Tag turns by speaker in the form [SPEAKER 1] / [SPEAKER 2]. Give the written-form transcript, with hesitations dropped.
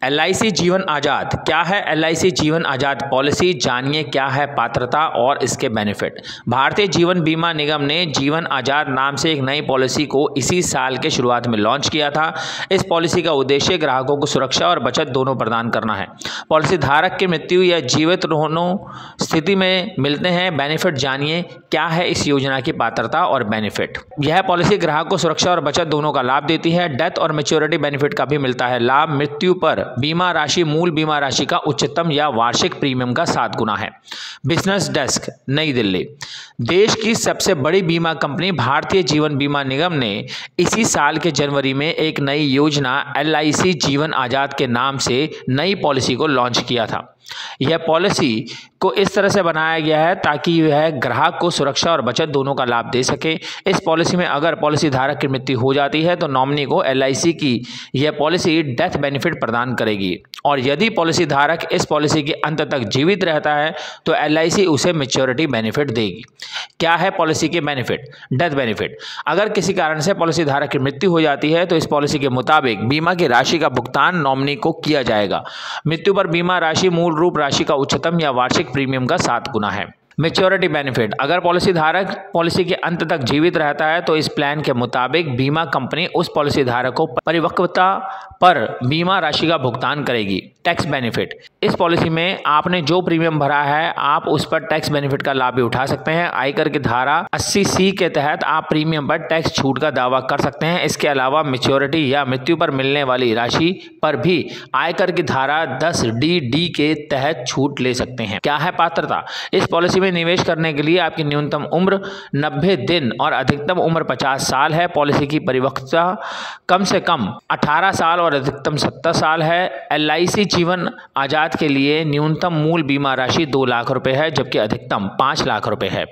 [SPEAKER 1] LIC जीवन आज़ाद क्या है? LIC जीवन आज़ाद पॉलिसी जानिए क्या है पात्रता और इसके बेनिफिट। भारतीय जीवन बीमा निगम ने जीवन आज़ाद नाम से एक नई पॉलिसी को इसी साल के शुरुआत में लॉन्च किया था। इस पॉलिसी का उद्देश्य ग्राहकों को सुरक्षा और बचत दोनों प्रदान करना है। पॉलिसी धारक की मृत्यु या जीवित दोनों स्थिति में मिलते हैं बेनिफिट। जानिए क्या है इस योजना की पात्रता और बेनिफिट। यह पॉलिसी ग्राहक को सुरक्षा और बचत दोनों का लाभ देती है। डेथ और मैच्योरिटी बेनिफिट का भी मिलता है लाभ। मृत्यु पर बीमा राशि मूल बीमा राशि का उच्चतम या वार्षिक प्रीमियम का 7 गुना है। बिजनेस डेस्क, नई दिल्ली। देश की सबसे बड़ी बीमा कंपनी भारतीय जीवन बीमा निगम ने इसी साल के जनवरी में एक नई योजना LIC जीवन आज़ाद के नाम से नई पॉलिसी को लॉन्च किया था। यह पॉलिसी को इस तरह से बनाया गया है ताकि यह ग्राहक को सुरक्षा और बचत दोनों का लाभ दे सके। इस पॉलिसी में अगर पॉलिसी धारक की मृत्यु हो जाती है तो नॉमिनी को LIC की यह पॉलिसी डेथ बेनिफिट प्रदान करेगी, और यदि पॉलिसी धारक इस पॉलिसी के अंत तक जीवित रहता है तो LIC उसे मैच्योरिटी बेनिफिट देगी। क्या है पॉलिसी के बेनिफिट? Death benefit. अगर किसी कारण से पॉलिसी धारक की मृत्यु हो जाती है तो इस पॉलिसी के मुताबिक बीमा की राशि का भुगतान नॉमिनी को किया जाएगा। मृत्यु पर बीमा राशि मूल रूप राशि का उच्चतम या वार्षिक प्रीमियम का 7 गुना है। Maturity benefit. अगर पॉलिसी धारक पॉलिसी के अंत तक जीवित रहता है तो इस प्लान के मुताबिक बीमा कंपनी उस पॉलिसी धारक को परिपक्वता पर बीमा राशि का भुगतान करेगी। Tax benefit. इस पॉलिसी में आपने जो प्रीमियम भरा है आप उस पर टैक्स बेनिफिट का लाभ भी उठा सकते हैं। आयकर की धारा 80C के तहत आप प्रीमियम पर टैक्स छूट का दावा कर सकते हैं। इसके अलावा मैच्योरिटी या मृत्यु पर मिलने वाली राशि पर भी आयकर की धारा 10D के तहत छूट ले सकते हैं। क्या है पात्रता? इस पॉलिसी में निवेश करने के लिए आपकी न्यूनतम उम्र 90 दिन और अधिकतम उम्र 50 साल है। पॉलिसी की परिपक्वता कम से कम 18 साल और अधिकतम 70 साल है। LIC जीवन आज़ाद के लिए न्यूनतम मूल बीमा राशि 2 लाख रुपए है जबकि अधिकतम 5 लाख रुपए है।